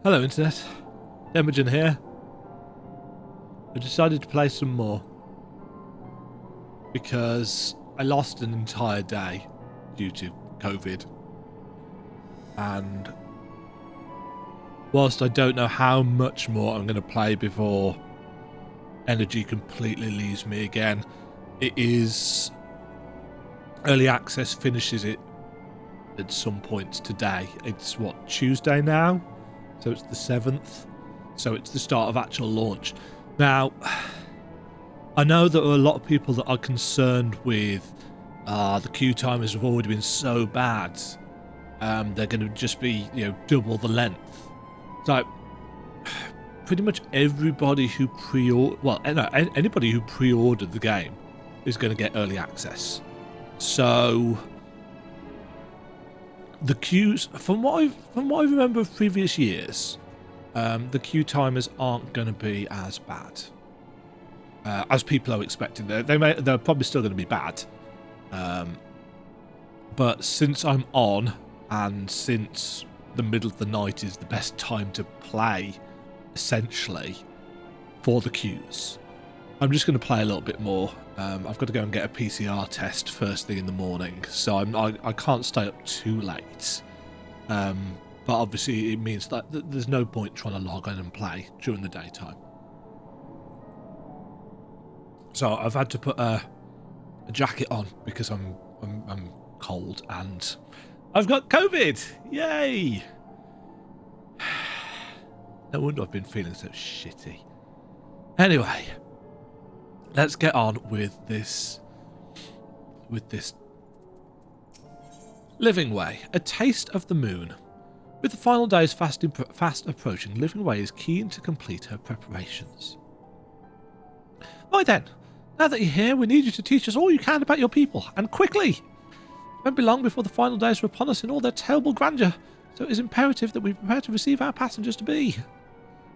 Hello Internet, Imogen here. I decided to play some more because I lost an entire day due to COVID, and whilst I don't know how much more I'm going to play before energy completely leaves me again, it is early access, finishes it at some point today. It's what, Tuesday now? So it's the 7th. So it's the start of actual launch. Now, I know that there are a lot of people that are concerned with the queue timers have already been so bad. They're going to just be, double the length. So pretty much everybody who anybody who pre-ordered the game is going to get early access. So the queues, from what I remember of previous years, the queue timers aren't going to be as bad as people are expecting. They're probably still going to be bad, but since I'm on, and since the middle of the night is the best time to play, essentially, for the queues, I'm just going to play a little bit more. I've got to go and get a PCR test first thing in the morning, so I can't stay up too late. But obviously it means that there's no point trying to log in and play during the daytime. So I've had to put a jacket on because I'm cold and I've got COVID. Yay! No wonder I've been feeling so shitty. Anyway, let's get on with this Living Way, a taste of the moon. With the final days fast approaching, Living Way is keen to complete her preparations. Right then, now that you're here, we need you to teach us all you can about your people, and quickly! It won't be long before the final days are upon us in all their terrible grandeur, so it is imperative that we prepare to receive our passengers to be.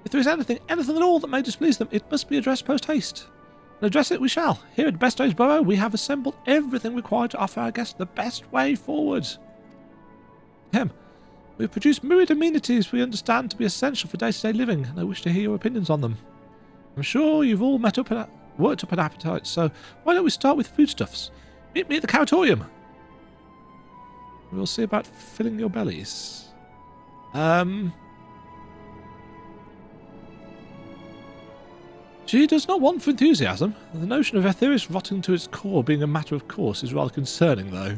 If there is anything at all that may displease them, it must be addressed post-haste. And address it we shall. Here at Bestow's Borough, we have assembled everything required to offer our guests the best way forward. We have produced myriad amenities we understand to be essential for day-to-day living, and I wish to hear your opinions on them. I'm sure you've all worked up an appetite, so why don't we start with foodstuffs? Meet me at the Caratorium. We'll see about filling your bellies. She does not want for enthusiasm. The notion of Aetherius rotting to its core being a matter of course is rather concerning, though.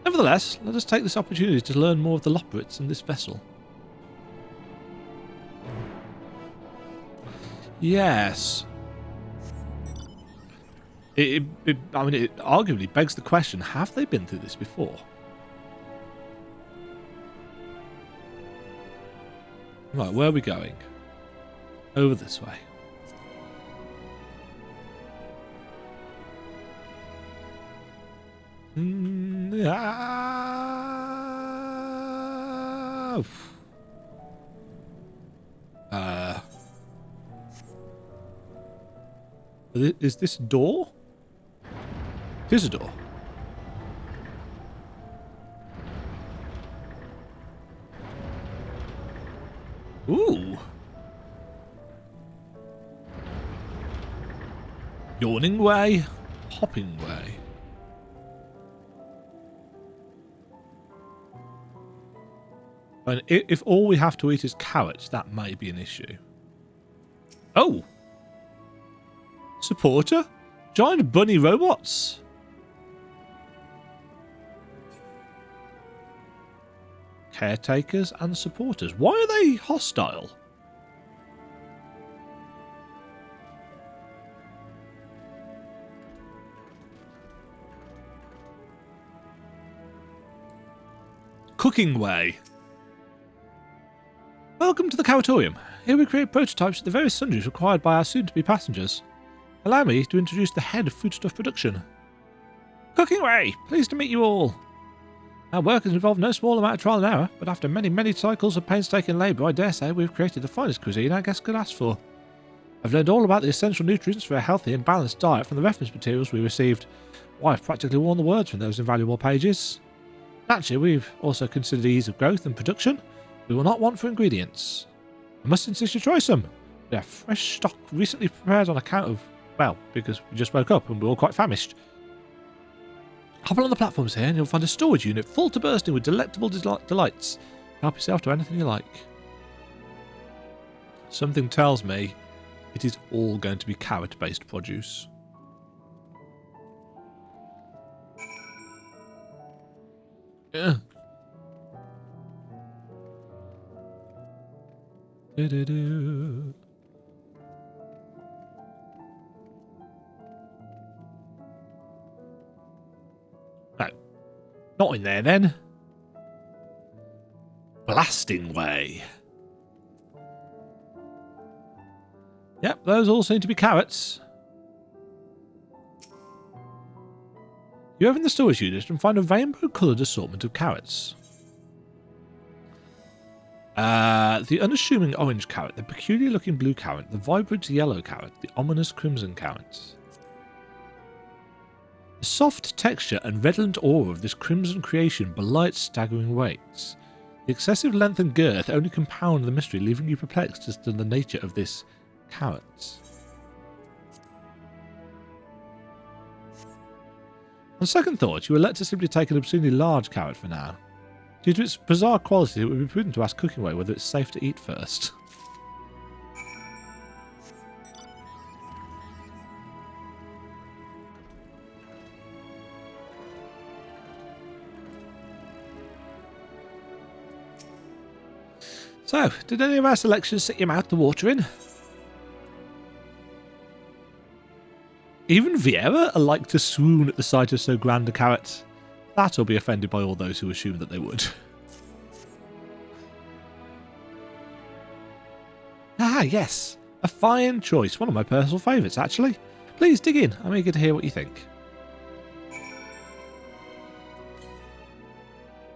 Nevertheless, let us take this opportunity to learn more of the Loporrits in this vessel. Yes. It arguably begs the question, have they been through this before? Right, where are we going? Over this way. Is this a door? It is a door. Ooh. Yawning way, hopping way. And if all we have to eat is carrots, that may be an issue. Oh! Supporter? Giant bunny robots? Caretakers and supporters. Why are they hostile? Cooking way. Welcome to the Caratorium. Here we create prototypes of the various sundries required by our soon-to-be passengers. Allow me to introduce the head of foodstuff production. Cooking way! Pleased to meet you all. Our work has involved no small amount of trial and error, but after many cycles of painstaking labour, I dare say we've created the finest cuisine our guests could ask for. I've learned all about the essential nutrients for a healthy and balanced diet from the reference materials we received. Why, I've practically worn the words from those invaluable pages. Naturally, we've also considered the ease of growth and production. We will not want for ingredients. I must insist you try some. They are fresh stock recently prepared on account of, well, because we just woke up and we're all quite famished. Hop on the platforms here and you'll find a storage unit full to bursting with delectable delights. Help yourself to anything you like. Something tells me it is all going to be carrot-based produce. Yeah. Do-do-do. No. Not in there then. Blasting way. Yep, those all seem to be carrots. You open the storage unit and find a rainbow-coloured assortment of carrots. The unassuming orange carrot, the peculiar-looking blue carrot, the vibrant yellow carrot, the ominous crimson carrot. The soft texture and redolent aura of this crimson creation belie its staggering weight. The excessive length and girth only compound the mystery, leaving you perplexed as to the nature of this carrot. On second thought, you elect to simply take an obscenely large carrot for now. Due to its bizarre quality, it would be prudent to ask Cookingway whether it's safe to eat first. So, did any of our selections set your mouth to watering? Even Vieira are like to swoon at the sight of so grand a carrot. That or be offended by all those who assume that they would. Ah, yes. A fine choice. One of my personal favourites, actually. Please dig in. I'm eager to hear what you think.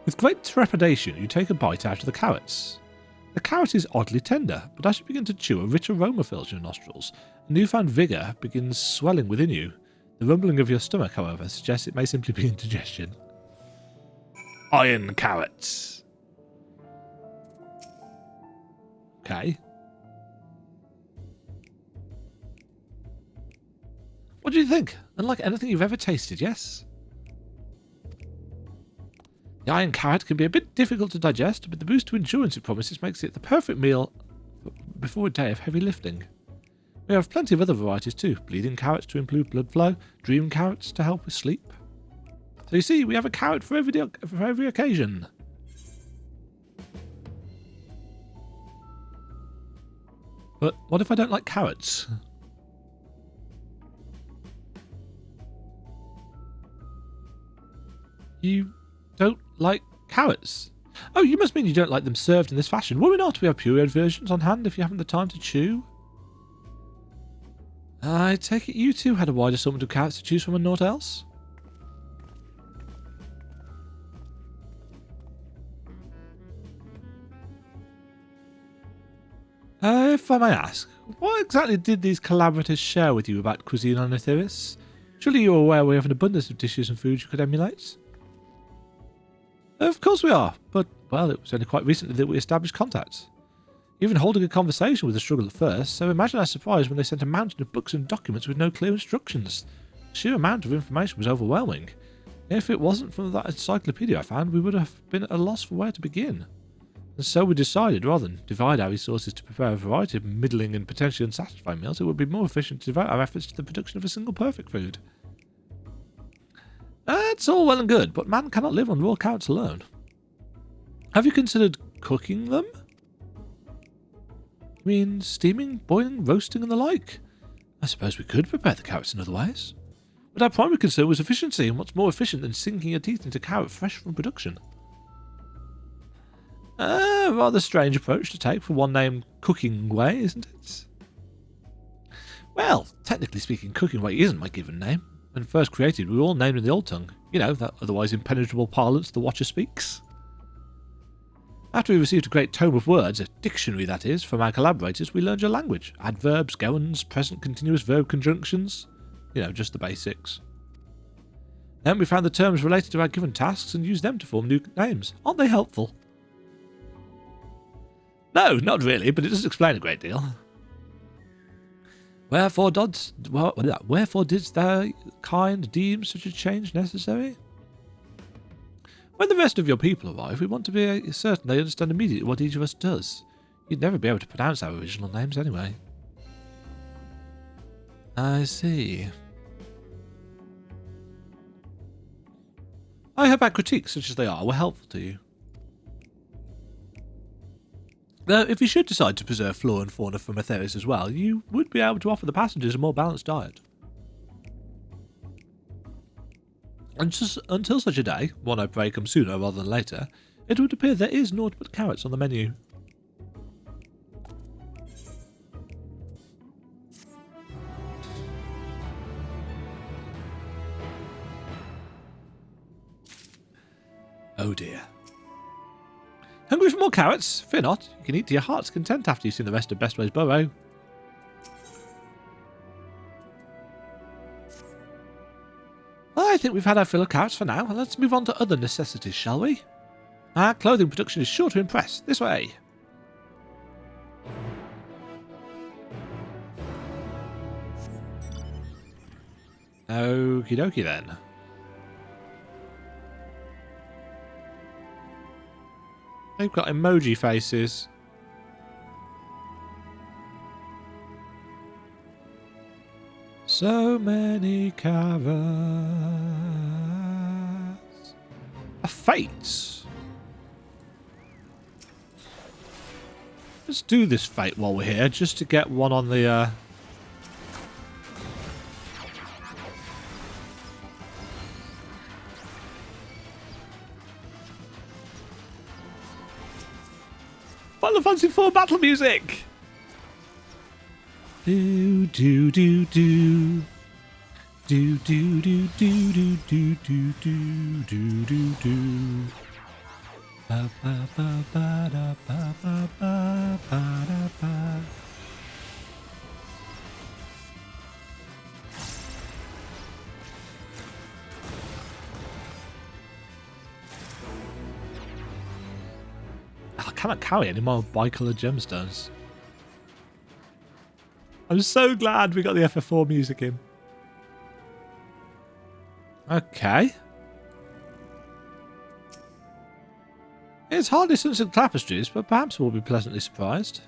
With great trepidation, you take a bite out of the carrots. The carrot is oddly tender, but as you begin to chew, a rich aroma fills your nostrils. A newfound vigour begins swelling within you. The rumbling of your stomach, however, suggests it may simply be indigestion. Iron carrots. Okay. What do you think? Unlike anything you've ever tasted, yes? The iron carrot can be a bit difficult to digest, but the boost to endurance it promises makes it the perfect meal before a day of heavy lifting. We have plenty of other varieties too. Bleeding carrots to improve blood flow, dream carrots to help with sleep. So you see, we have a carrot for every occasion. But what if I don't like carrots? You don't like carrots? Oh, you must mean you don't like them served in this fashion. Were we not? We have pureed versions on hand if you haven't the time to chew. I take it you too had a wide assortment of carrots to choose from and naught else? If I may ask, what exactly did these collaborators share with you about cuisine on Etheris? Surely you are aware we have an abundance of dishes and foods you could emulate? Of course we are, but, well, it was only quite recently that we established contact. Even holding a conversation was a struggle at first, so imagine our surprise when they sent a mountain of books and documents with no clear instructions. The sheer amount of information was overwhelming. If it wasn't for that encyclopedia I found, we would have been at a loss for where to begin. And so we decided, rather than divide our resources to prepare a variety of middling and potentially unsatisfying meals, it would be more efficient to devote our efforts to the production of a single perfect food. That's all well and good, but man cannot live on raw carrots alone. Have you considered cooking them? You mean steaming, boiling, roasting and the like? I suppose we could prepare the carrots in other ways. But our primary concern was efficiency, and what's more efficient than sinking your teeth into carrot fresh from production? A rather strange approach to take for one named Cookingway, isn't it? Well, technically speaking, Cookingway isn't my given name. When first created, we were all named in the old tongue. You know, that otherwise impenetrable parlance the Watcher speaks. After we received a great tome of words, a dictionary that is, from our collaborators, we learned your language. Adverbs, gerunds, present continuous verb conjunctions. You know, just the basics. Then we found the terms related to our given tasks and used them to form new names. Aren't they helpful? No, not really, but it does explain a great deal. Wherefore didst thou kind deem such a change necessary? When the rest of your people arrive, we want to be certain they understand immediately what each of us does. You'd never be able to pronounce our original names anyway. I see. I hope our critiques, such as they are, were helpful to you. Though, if you should decide to preserve flora and fauna from Etheris as well, you would be able to offer the passengers a more balanced diet. Until such a day, one I pray comes sooner rather than later, it would appear there is naught but carrots on the menu. Oh dear. Hungry for more carrots? Fear not. You can eat to your heart's content after you've seen the rest of Bestway's burrow. I think we've had our fill of carrots for now. Let's move on to other necessities, shall we? Our clothing production is sure to impress. This way. Okie dokie then. They've got emoji faces. So many carrots. A fate. Let's do this fate while we're here, just to get one on the... Final Fantasy IV battle music! Do do do do do do do do do do do do do do do ba ba ba ba da ba ba ba ba da ba. I cannot carry any more bicoloured gemstones. I'm so glad we got the FF4 music in. Okay. It's hardly sunset tapestries, but perhaps we'll be pleasantly surprised.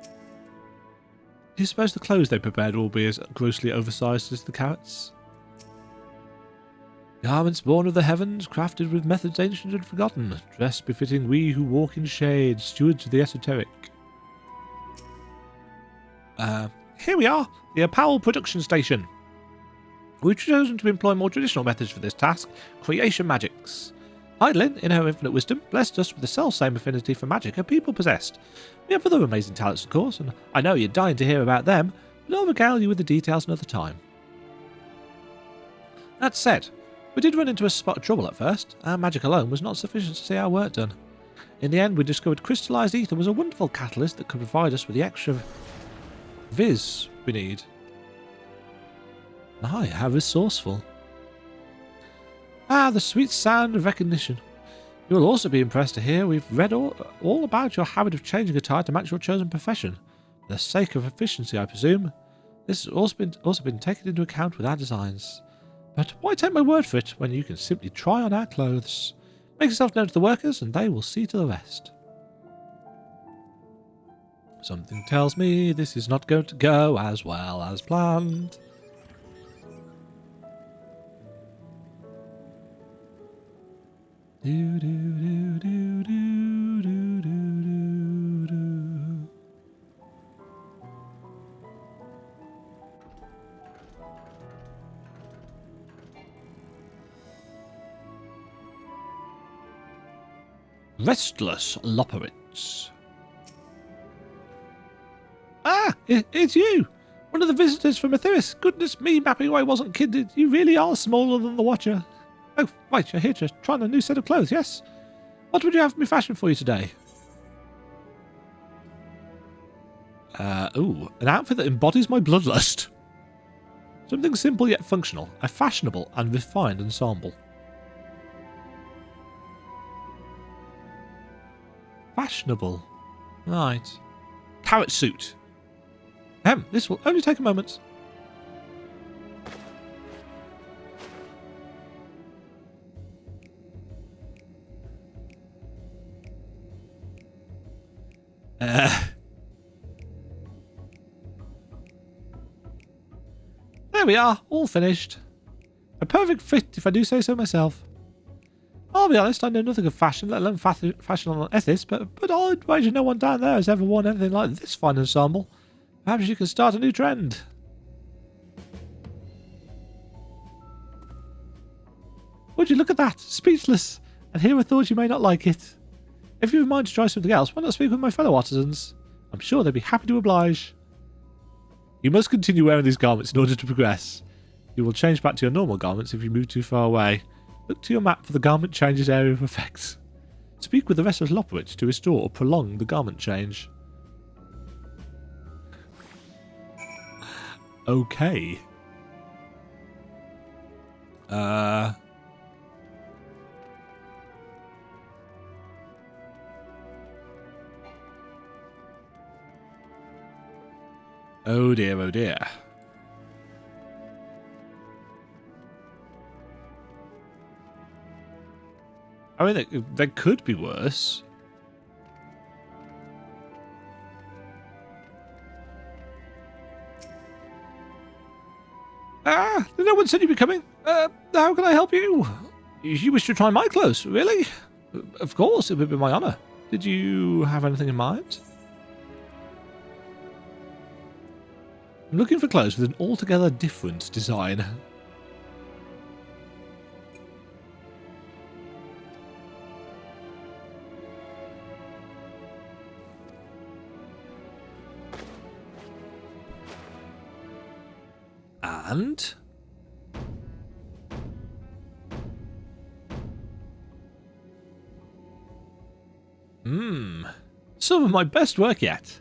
Do you suppose the clothes they prepared will be as grossly oversized as the carrots? Garments born of the heavens, crafted with methods ancient and forgotten, dress befitting we who walk in shade, stewards of the esoteric. Here we are, the apparel production station. We've chosen to employ more traditional methods for this task, creation magics. Heidelin, in her infinite wisdom, blessed us with the self-same affinity for magic her people possessed. We have other amazing talents, of course, and I know you're dying to hear about them, but I'll regale you with the details another time. That said, we did run into a spot of trouble at first. Our magic alone was not sufficient to see our work done. In the end, we discovered crystallized ether was a wonderful catalyst that could provide us with the extra viz we need. Aye, how resourceful. Ah, the sweet sound of recognition. You will also be impressed to hear we've read all about your habit of changing attire to match your chosen profession. For the sake of efficiency, I presume. This has also been taken into account with our designs. But why take my word for it when you can simply try on our clothes? Make yourself known to the workers and they will see to the rest. Something tells me this is not going to go as well as planned. Do do do do do do do do. Restless Loporits. Ah, it's you! One of the visitors from Etheris. Goodness me, mapping I wasn't kidding. You really are smaller than the Watcher. Oh, right, you're here to try on a new set of clothes, yes? What would you have me fashion for you today? Ooh, an outfit that embodies my bloodlust. Something simple yet functional. A fashionable and refined ensemble. Fashionable. Right. Carrot suit. This will only take a moment. There we are, all finished. A perfect fit, if I do say so myself. I'll be honest, I know nothing of fashion, let alone fashion on ethis, but I'd wager no one down there has ever worn anything like this fine ensemble. Perhaps you can start a new trend. Would you look at that? Speechless. And here I thought you may not like it. If you have a mind to try something else, why not speak with my fellow artisans? I'm sure they'd be happy to oblige. You must continue wearing these garments in order to progress. You will change back to your normal garments if you move too far away. Look to your map for the garment change's area of effects. Speak with the rest of Loporrit to restore or prolong the garment change. Okay. Oh dear, oh dear. I mean, that could be worse. No one said you'd be coming. How can I help you? You wish to try my clothes, really? Of course, it would be my honor. Did you have anything in mind? I'm looking for clothes with an altogether different design. And? Some of my best work yet.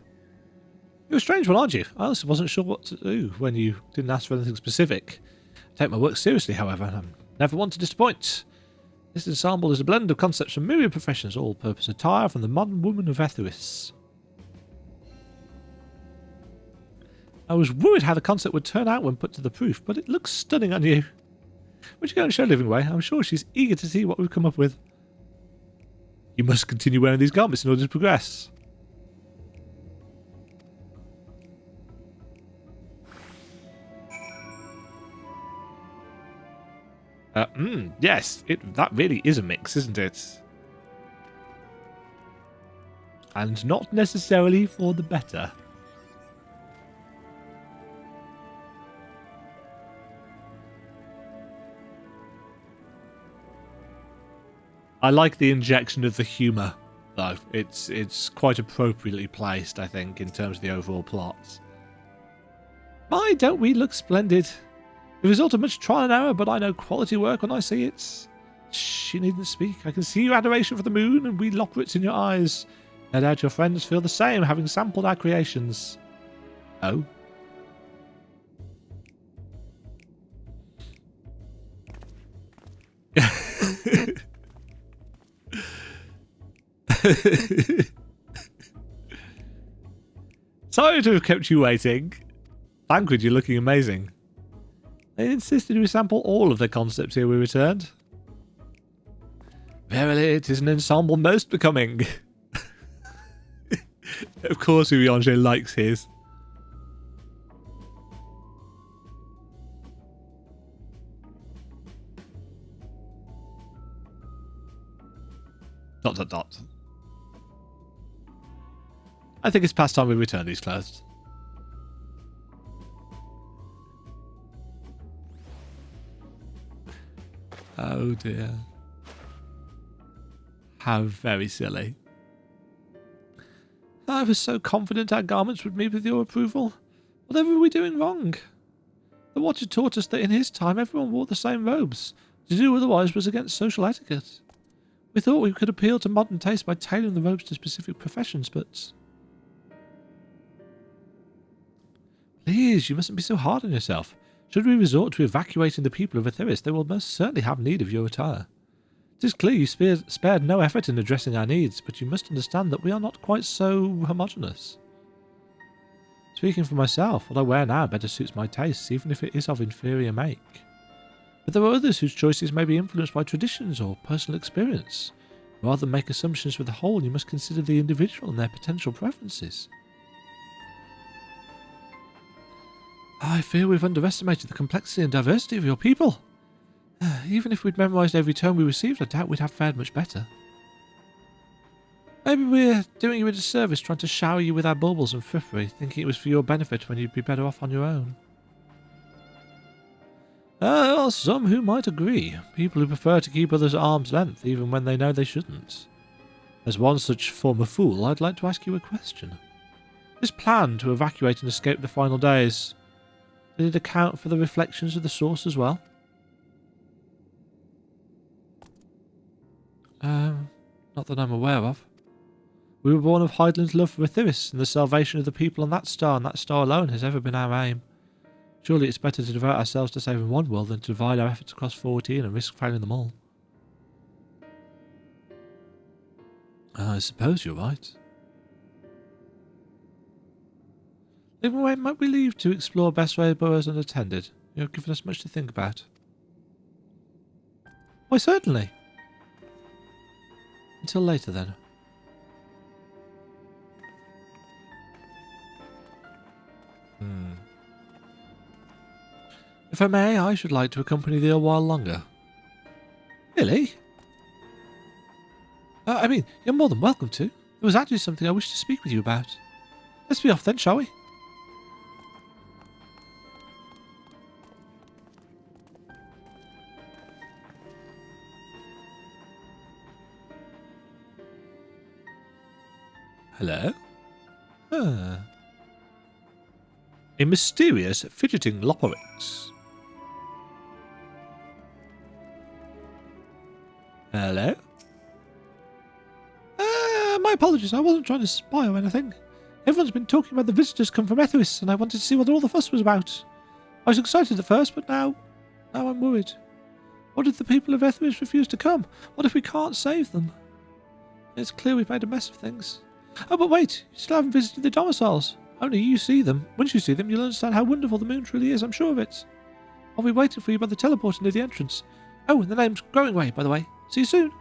You're a strange one, aren't you? I honestly wasn't sure what to do when you didn't ask for anything specific. I take my work seriously, however, and I'm never one to disappoint. This ensemble is a blend of concepts from myriad professions, all-purpose attire from the modern woman of Etheris. I was worried how the concept would turn out when put to the proof, but it looks stunning on you. Would you go and show Living Way? I'm sure she's eager to see what we've come up with. You must continue wearing these garments in order to progress. Yes, that really is a mix, isn't it? And not necessarily for the better. I like the injection of the humour, though. It's quite appropriately placed, I think, in terms of the overall plot. My, don't we look splendid? The result of much trial and error, but I know quality work when I see it. Shh, you needn't speak. I can see your adoration for the moon, and we Loporrits in your eyes. No doubt your friends feel the same, having sampled our creations. Oh? Sorry to have kept you waiting. Thancred, you're looking amazing. They insisted we sample all of their concepts here we returned. Verily, it is an ensemble most becoming. Of course, Urianger likes his. ... I think it's past time we return these clothes. Oh dear. How very silly. I was so confident our garments would meet with your approval. Whatever were we doing wrong? The Watcher taught us that in his time everyone wore the same robes. To do otherwise was against social etiquette. We thought we could appeal to modern taste by tailoring the robes to specific professions, but... Please, you mustn't be so hard on yourself. Should we resort to evacuating the people of Etheris, they will most certainly have need of your attire. It is clear you spared no effort in addressing our needs, but you must understand that we are not quite so homogeneous. Speaking for myself, what I wear now better suits my tastes, even if it is of inferior make. But there are others whose choices may be influenced by traditions or personal experience. Rather than make assumptions for the whole, you must consider the individual and their potential preferences. I fear we've underestimated the complexity and diversity of your people. Even if we'd memorised every tone we received, I doubt we'd have fared much better. Maybe we're doing you a disservice trying to shower you with our baubles and frippery, thinking it was for your benefit when you'd be better off on your own. There are some who might agree, people who prefer to keep others at arm's length even when they know they shouldn't. As one such former fool, I'd like to ask you a question. This plan to evacuate and escape the final days, did it account for the reflections of the source as well? Not that I'm aware of. We were born of Hydaelyn's love for Etheris, and the salvation of the people on that star, and that star alone, has ever been our aim. Surely it's better to devote ourselves to saving one world than to divide our efforts across 14 and risk failing them all. I suppose you're right. Even when might we leave to explore best way boroughs unattended? You've given us much to think about. Why, certainly. Until later, then. If I may, I should like to accompany thee a while longer. Really? I mean, you're more than welcome to. There was actually something I wished to speak with you about. Let's be off then, shall we? Hello? A mysterious fidgeting Loporix. Hello? My apologies, I wasn't trying to spy or anything. Everyone's been talking about the visitors come from Etheris, and I wanted to see what all the fuss was about. I was excited at first, but now I'm worried. What if the people of Etheris refuse to come? What if we can't save them? It's clear we've made a mess of things. Oh, but wait, you still haven't visited the domiciles. Only you see them. Once you see them, you'll understand how wonderful the moon truly is, I'm sure of it. I'll be waiting for you by the teleporter near the entrance. Oh, and the name's Growing Way, by the way. See you soon.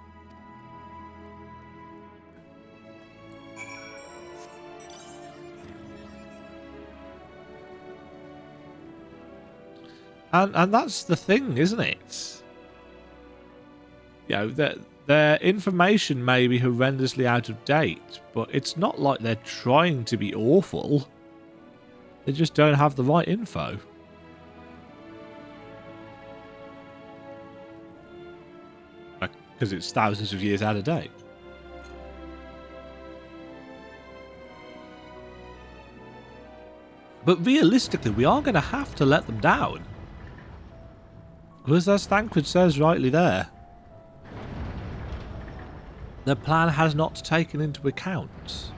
And that's the thing, isn't it? You know, their information may be horrendously out of date, but it's not like they're trying to be awful. They just don't have the right info. Because it's thousands of years out of date. But realistically, we are going to have to let them down. Because as Thancred says rightly there, the plan has not taken into account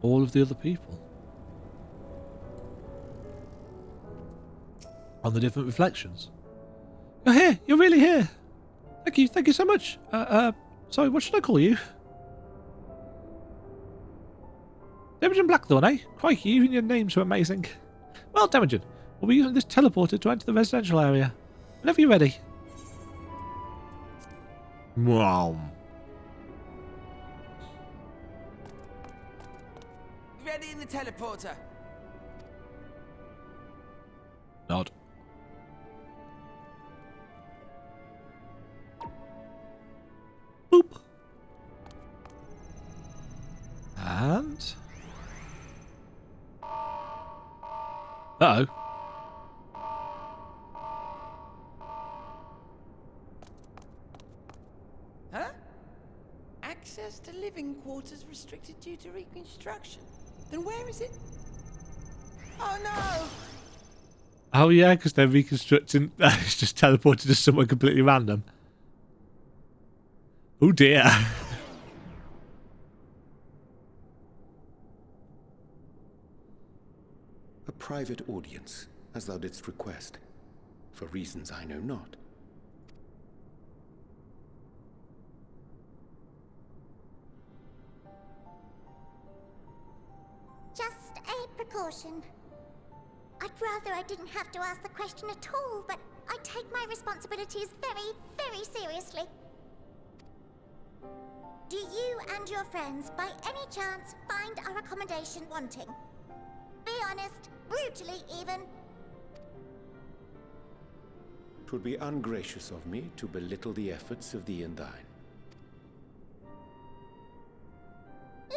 all of the other people on the different reflections. You're here! You're really here! Thank you so much! Sorry, what should I call you? Demagen Blackthorn, eh? Crikey, even your names are amazing. Well, Demagen, we'll be using this teleporter to enter the residential area. Whenever you're ready. Wow. Ready in the teleporter. Nod. Boop. And... Uh-oh. Huh? Access to living quarters restricted due to reconstruction. Then where is it? Oh no! Oh yeah, because they're reconstructing. It's just teleported to somewhere completely random. Oh dear. private audience, as thou didst request, for reasons I know not. Just a precaution. I'd rather I didn't have to ask the question at all, but I take my responsibilities very, very seriously. Do you and your friends, by any chance, find our accommodation wanting? Be honest, brutally even. 'Twould be ungracious of me to belittle the efforts of the Undyne.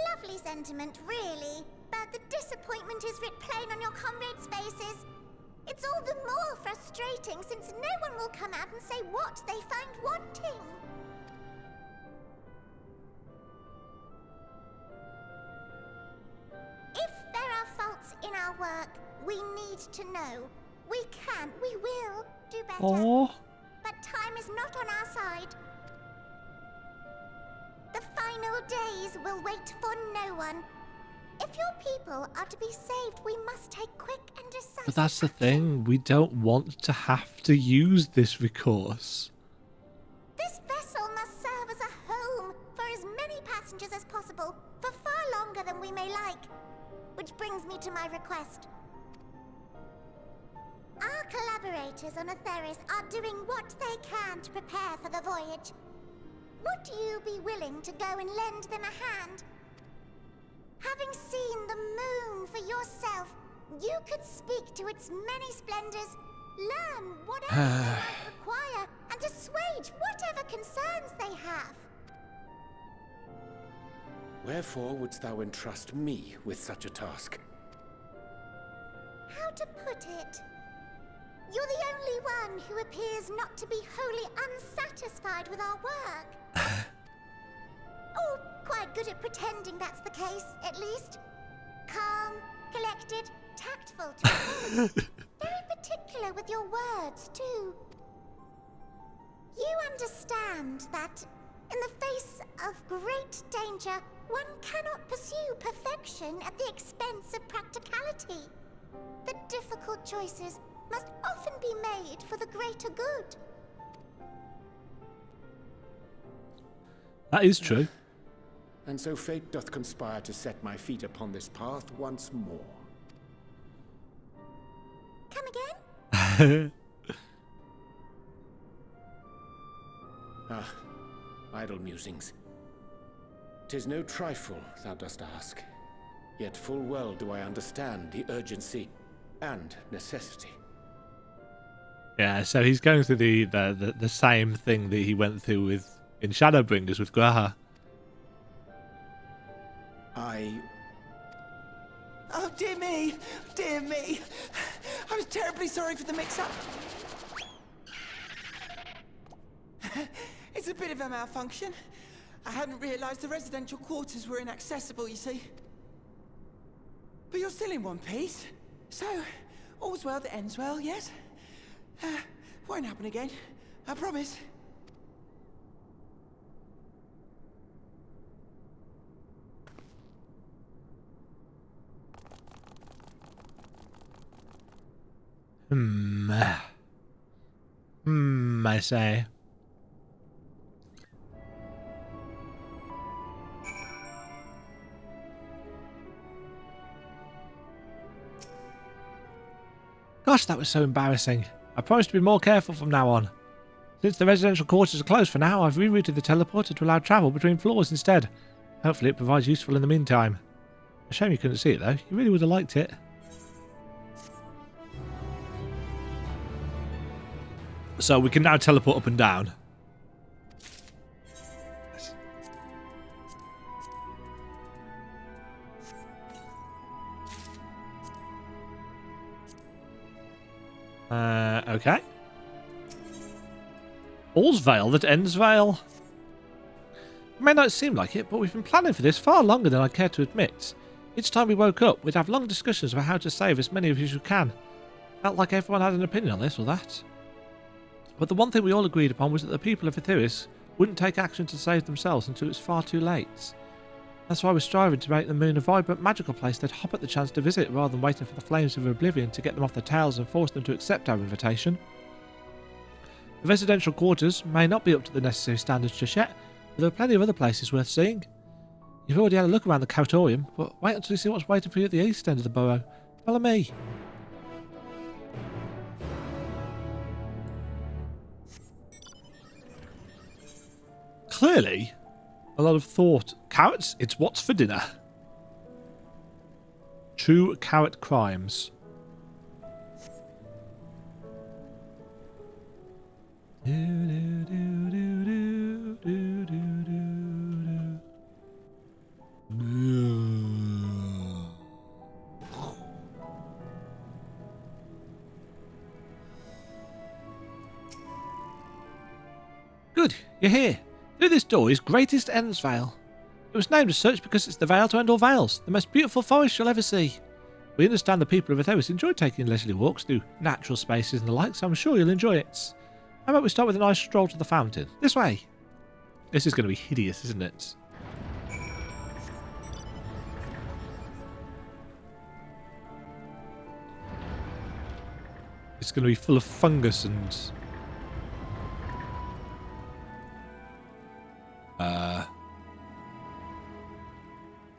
Lovely sentiment, really. But the disappointment is writ plain on your comrades' faces. It's all the more frustrating since no one will come out and say what they find wanting. If there are faults in our work, we need to know. We will do better. Oh. But time is not on our side. The final days will wait for no one. If your people are to be saved, we must take quick and decisive But that's the action. thing. We don't want to have to use this recourse. This vessel must serve as a home for as many passengers as possible, for far longer than we may like. Which brings me to my request. Our collaborators on Atheris are doing what they can to prepare for the voyage. Would you be willing to go and lend them a hand? Having seen the moon for yourself, you could speak to its many splendors, learn whatever they might require, and assuage whatever concerns they have. Wherefore wouldst thou entrust me with such a task? How to put it? You're the only one who appears not to be wholly unsatisfied with our work. Or quite good at pretending that's the case, at least. Calm, collected, tactful to a fault. Very particular with your words, too. You understand that, in the face of great danger, one cannot pursue perfection at the expense of practicality. The difficult choices must often be made for the greater good. That is true. And so fate doth conspire to set my feet upon this path once more. Come again? Idle musings. 'Tis no trifle thou dost ask, yet full well do I understand the urgency and necessity. Yeah, so he's going through the same thing that he went through with in Shadowbringers with Graha. Oh, dear me! Dear me! I was terribly sorry for the mix-up. It's a bit of a malfunction. I hadn't realised the residential quarters were inaccessible, you see. But you're still in one piece. So, all's well that ends well, yes? Won't happen again. I promise. I say. Gosh, that was so embarrassing. I promise to be more careful from now on. Since the residential quarters are closed for now, I've rerouted the teleporter to allow travel between floors instead. Hopefully it provides useful in the meantime. A shame you couldn't see it though. You really would have liked it. So we can now teleport up and down. Okay. All's Veil that ends Veil. It may not seem like it, but we've been planning for this far longer than I care to admit. Each time we woke up, we'd have long discussions about how to save as many of you as we can. Felt like everyone had an opinion on this or that. But the one thing we all agreed upon was that the people of Atheris wouldn't take action to save themselves until it's far too late. That's why we're striving to make the moon a vibrant, magical place they'd hop at the chance to visit rather than waiting for the flames of oblivion to get them off their tails and force them to accept our invitation. The residential quarters may not be up to the necessary standards just yet, but there are plenty of other places worth seeing. You've already had a look around the Kautorium, but wait until you see what's waiting for you at the east end of the borough. Follow me. Clearly, a lot of thought. Carrots, it's what's for dinner. True carrot crimes. Good, you're here. Through this door is Greatest Endsvale. It was named as such because it's the veil to end all veils, the most beautiful forest you'll ever see. We understand the people of Etheris enjoy taking leisurely walks through natural spaces and the like, so I'm sure you'll enjoy it. How about we start with a nice stroll to the fountain? This way. This is going to be hideous, isn't it? It's going to be full of fungus and...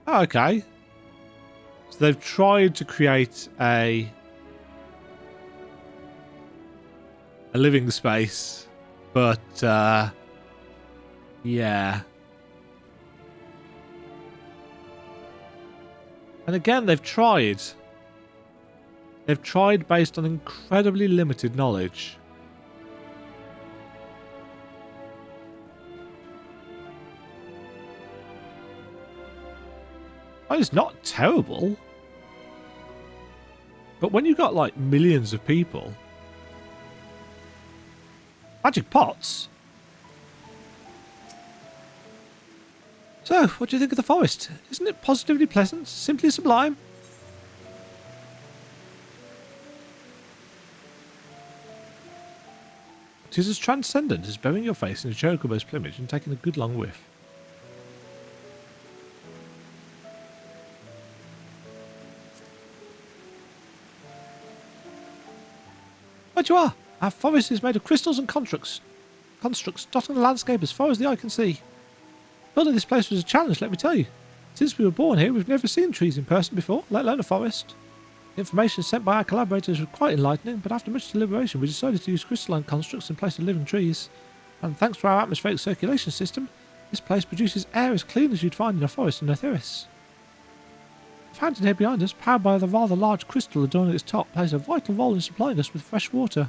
Oh, okay. So they've tried to create a living space, but yeah. And again, they've tried. They've tried based on incredibly limited knowledge. Well, it's not terrible. But when you've got like millions of people... Magic pots? So, what do you think of the forest? Isn't it positively pleasant? Simply sublime? It is as transcendent as burying your face in a chocobo's plumage and taking a good long whiff. Right you are! Our forest is made of crystals and constructs dotting the landscape as far as the eye can see. Building this place was a challenge, let me tell you. Since we were born here, we've never seen trees in person before, let alone a forest. The information sent by our collaborators was quite enlightening, but after much deliberation we decided to use crystalline constructs in place of living trees. And thanks to our atmospheric circulation system, this place produces air as clean as you'd find in a forest in Etheris. The fountain here behind us, powered by the rather large crystal adorning its top, plays a vital role in supplying us with fresh water.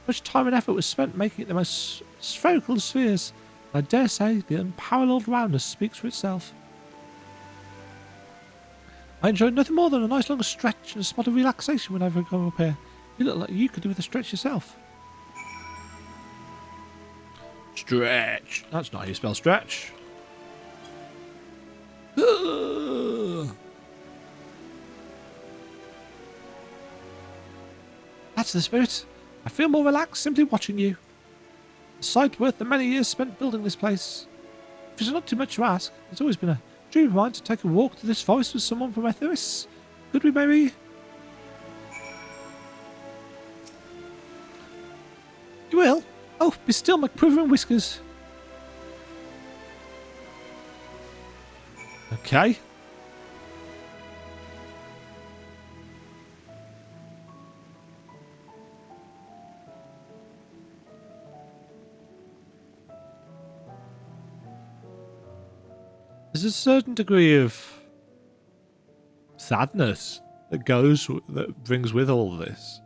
Much time and effort was spent making it the most spherical of spheres, and I dare say the unparalleled roundness speaks for itself. I enjoyed nothing more than a nice long stretch and a spot of relaxation whenever I go up here. You look like you could do with a stretch yourself. Stretch. That's not how you spell stretch. That's the spirit. I feel more relaxed simply watching you. A sight worth the many years spent building this place. If it's not too much to ask, it's always been a dream of mine to take a walk through this forest with someone from Etheris. Could we maybe... You will? Oh, be still, my quivering whiskers. Okay. There's a certain degree of sadness that brings with all this.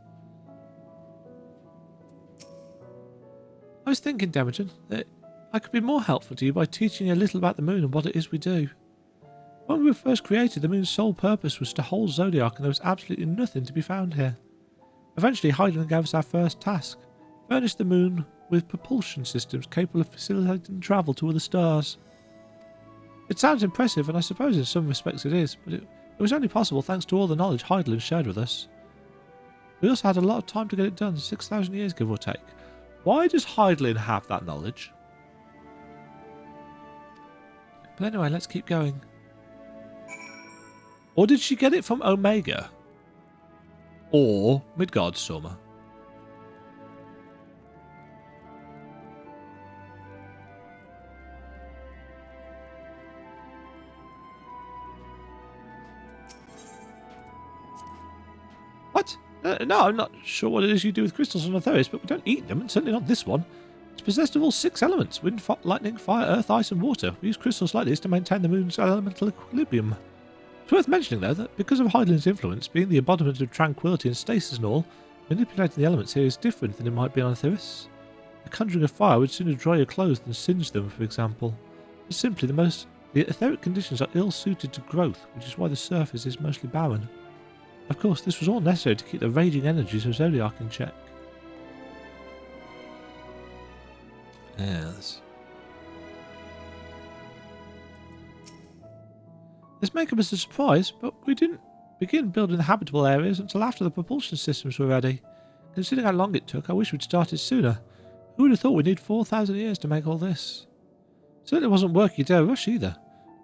I was thinking, Demagen, that I could be more helpful to you by teaching you a little about the moon and what it is we do. When we were first created, the moon's sole purpose was to hold Zodiac, and there was absolutely nothing to be found here. Eventually, Hydaelyn gave us our first task: furnish the moon with propulsion systems capable of facilitating travel to other stars. It sounds impressive, and I suppose in some respects it is, but it was only possible thanks to all the knowledge Hydaelyn shared with us. We also had a lot of time to get it done, 6,000 years give or take. Why does Hydaelyn have that knowledge? But anyway, let's keep going. Or did she get it from Omega? Or Midgard's Summer? What? No, I'm not sure what it is you do with crystals on Etheris, but we don't eat them, and certainly not this one. It's possessed of all 6 elements: wind, lightning, fire, earth, ice, and water. We use crystals like this to maintain the moon's elemental equilibrium. It's worth mentioning, though, that because of Hydaelyn's influence, being the embodiment of tranquility and stasis and all, manipulating the elements here is different than it might be on Etheris. The conjuring of fire would sooner dry your clothes than singe them, for example. But simply, the etheric conditions are ill-suited to growth, which is why the surface is mostly barren. Of course, this was all necessary to keep the raging energies of Zodiark in check. Yes. This may come as a surprise, but we didn't begin building the habitable areas until after the propulsion systems were ready. Considering how long it took, I wish we'd started sooner. Who would have thought we'd need 4,000 years to make all this? Certainly wasn't work you dare rush either.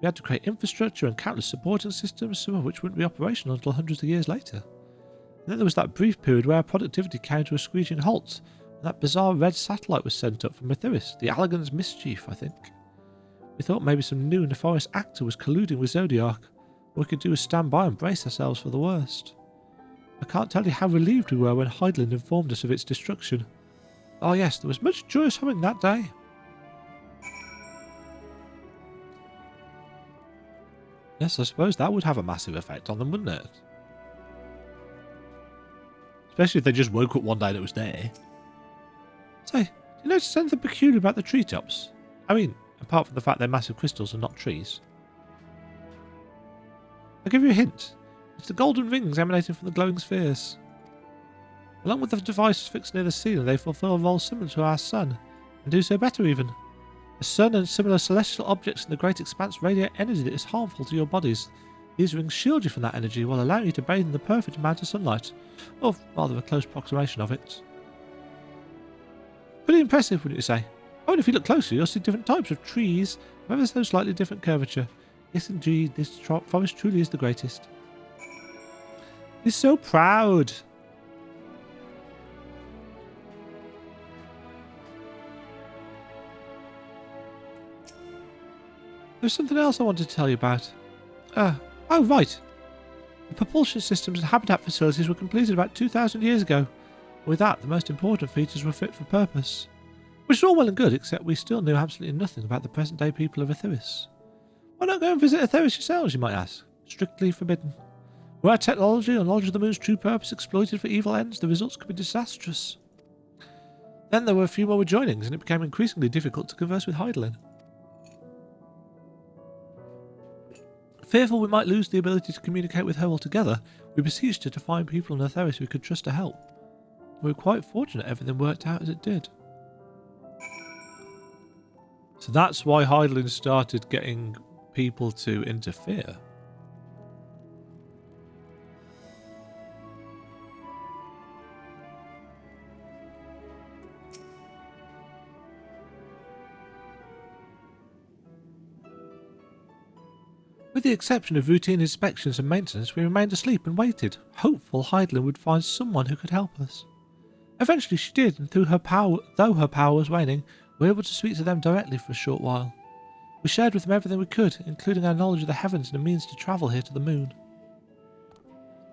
We had to create infrastructure and countless supporting systems, some of which wouldn't be operational until hundreds of years later. And then there was that brief period where our productivity came to a screeching halt, and that bizarre red satellite was sent up from Etheris, the Allagan's mischief, I think. We thought maybe some new nefarious actor was colluding with Zodiark. All we could do was stand by and brace ourselves for the worst. I can't tell you how relieved we were when Hydaelyn informed us of its destruction. Oh yes, there was much joyous humming that day. Yes, I suppose that would have a massive effect on them, wouldn't it? Especially if they just woke up one day and it was there. Say, do you notice anything peculiar about the treetops? I mean, apart from the fact they're massive crystals and not trees. I'll give you a hint. It's the golden rings emanating from the glowing spheres. Along with the device fixed near the ceiling, they fulfill a role similar to our sun, and do so better even. The sun and similar celestial objects in the great expanse radiate energy that is harmful to your bodies. These rings shield you from that energy while allowing you to bathe in the perfect amount of sunlight, or rather a close approximation of it. Pretty impressive, wouldn't you say? Oh, and if you look closer, you'll see different types of trees of ever so slightly different curvature. Yes, indeed, this forest truly is the greatest. He's so proud. There's something else I wanted to tell you about. Oh, right. The propulsion systems and habitat facilities were completed about 2,000 years ago. With that, the most important features were fit for purpose. Which is all well and good, except we still knew absolutely nothing about the present-day people of Etheris. Why not go and visit Etheris yourselves, you might ask? Strictly forbidden. Were our technology or knowledge of the moon's true purpose exploited for evil ends, the results could be disastrous. Then there were a few more rejoinings, and it became increasingly difficult to converse with Hydaelyn. Fearful we might lose the ability to communicate with her altogether, we beseeched her to find people on Etheris we could trust to help. We were quite fortunate everything worked out as it did. So that's why Hydaelyn started getting people to interfere. With the exception of routine inspections and maintenance, we remained asleep and waited, hopeful Hydaelyn would find someone who could help us. Eventually she did, and though her power was waning, we were able to speak to them directly for a short while. We shared with them everything we could, including our knowledge of the heavens and the means to travel here to the moon.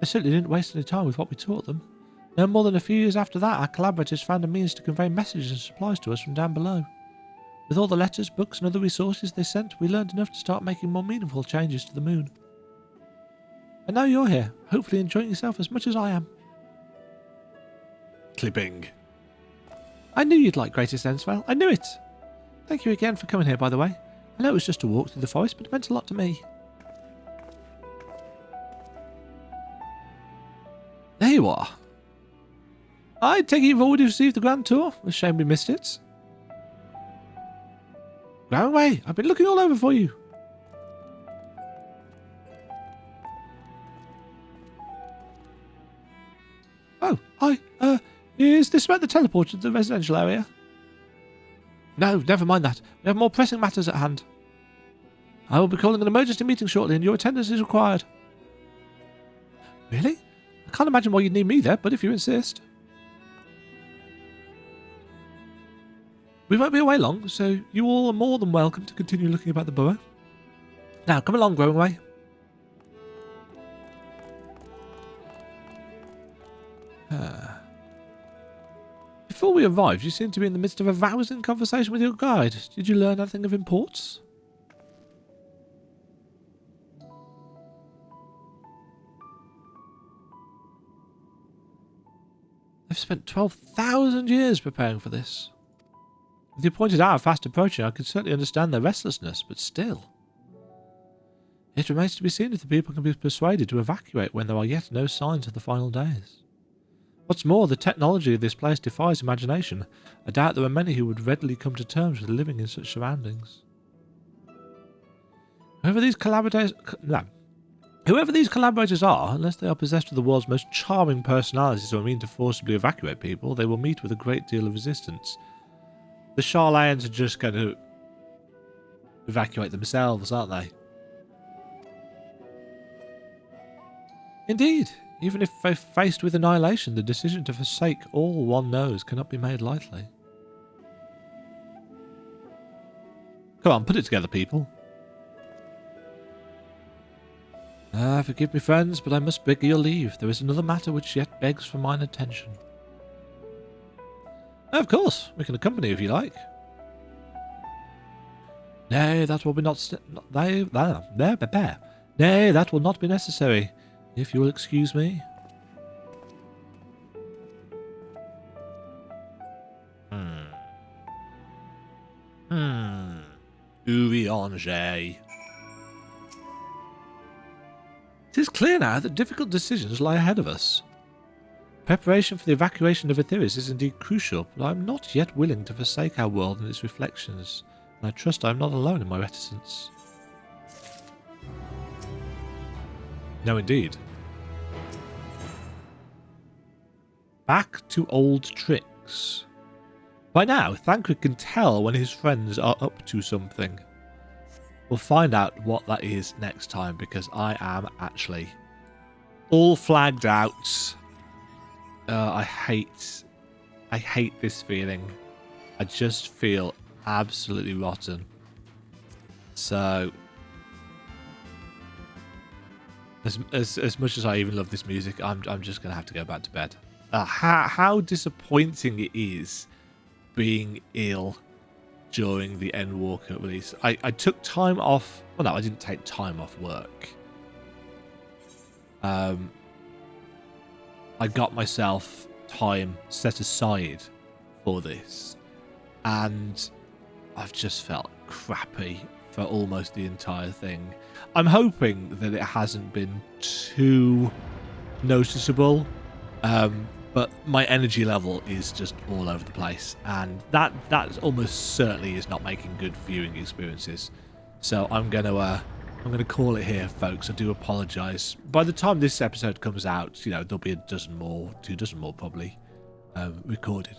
They certainly didn't waste any time with what we taught them. No more than a few years after that, our collaborators found a means to convey messages and supplies to us from down below. With all the letters, books and other resources they sent, we learned enough to start making more meaningful changes to the moon. And now you're here, hopefully enjoying yourself as much as I am. Clipping. I knew you'd like Greatest Enswell. I knew it. Thank you again for coming here, by the way. I know it was just a walk through the forest, but it meant a lot to me. There you are. I take it you've already received the grand tour. It's a shame we missed it. Go away. I've been looking all over for you. Oh, hi. Is this about the teleporter to the residential area? No, never mind that. We have more pressing matters at hand. I will be calling an emergency meeting shortly and your attendance is required. Really? I can't imagine why you'd need me there, but if you insist. We won't be away long, so you all are more than welcome to continue looking about the burrow. Now, come along, Growing Way. Before we arrived, you seemed to be in the midst of a rousing conversation with your guide. Did you learn anything of importance? I've spent 12,000 years preparing for this. With the appointed hour fast approaching, I can certainly understand their restlessness, but still. It remains to be seen if the people can be persuaded to evacuate when there are yet no signs of the final days. What's more, the technology of this place defies imagination. I doubt there are many who would readily come to terms with living in such surroundings. Whoever these collaborators are, unless they are possessed with the world's most charming personalities or mean to forcibly evacuate people, they will meet with a great deal of resistance. The Charlayans are just going to evacuate themselves, aren't they? Indeed, even if faced with annihilation, the decision to forsake all one knows cannot be made lightly. Come on, put it together, people. Forgive me, friends, but I must beg your leave. There is another matter which yet begs for mine attention. Of course, we can accompany if you like. Nay, that will be Nay, that will not be necessary, if you will excuse me. Urianger. It is clear now that difficult decisions lie ahead of us. Preparation for the evacuation of Etheris is indeed crucial, but I am not yet willing to forsake our world and its reflections, and I trust I am not alone in my reticence. No, indeed. Back to old tricks. By now, Thancred can tell when his friends are up to something. We'll find out what that is next time, because I am actually all flagged out. I hate this feeling. I just feel absolutely rotten. So, as much as I even love this music, I'm just gonna have to go back to bed. How disappointing it is being ill during the Endwalker release. I took time off. Well, no, I didn't take time off work. I got myself time set aside for this, and I've just felt crappy for almost the entire thing. I'm hoping that it hasn't been too noticeable, but my energy level is just all over the place, and that almost certainly is not making good viewing experiences. So I'm gonna call it here, folks. I do apologise. By the time this episode comes out, you know, there'll be 2 dozen more probably recorded.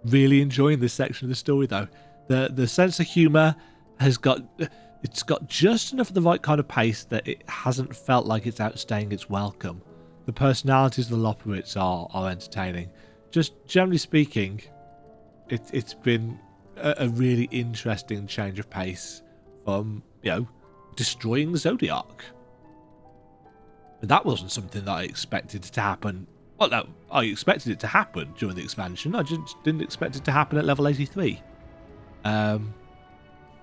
Really enjoying this section of the story though. The sense of humour has got just enough of the right kind of pace that it hasn't felt like it's outstaying its welcome. The personalities of the Loporrits are entertaining. Just generally speaking, it's been a really interesting change of pace from, you know, destroying Zodiac. And that wasn't something that I expected to happen. Well, no, I expected it to happen during the expansion. I just didn't expect it to happen at level 83.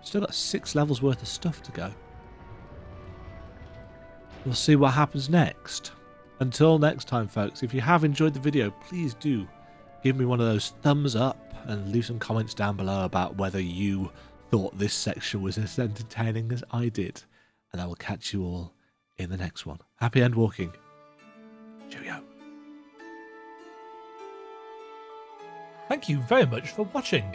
Still got 6 levels worth of stuff to go. We'll see what happens next. Until next time, folks, if you have enjoyed the video, please do give me one of those thumbs up and leave some comments down below about whether you thought this section was as entertaining as I did. And I will catch you all in the next one. Happy Endwalking. Cheerio. Thank you very much for watching.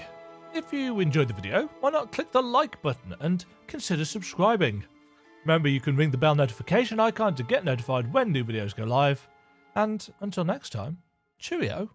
If you enjoyed the video, why not click the like button and consider subscribing. Remember, you can ring the bell notification icon to get notified when new videos go live. And until next time, cheerio.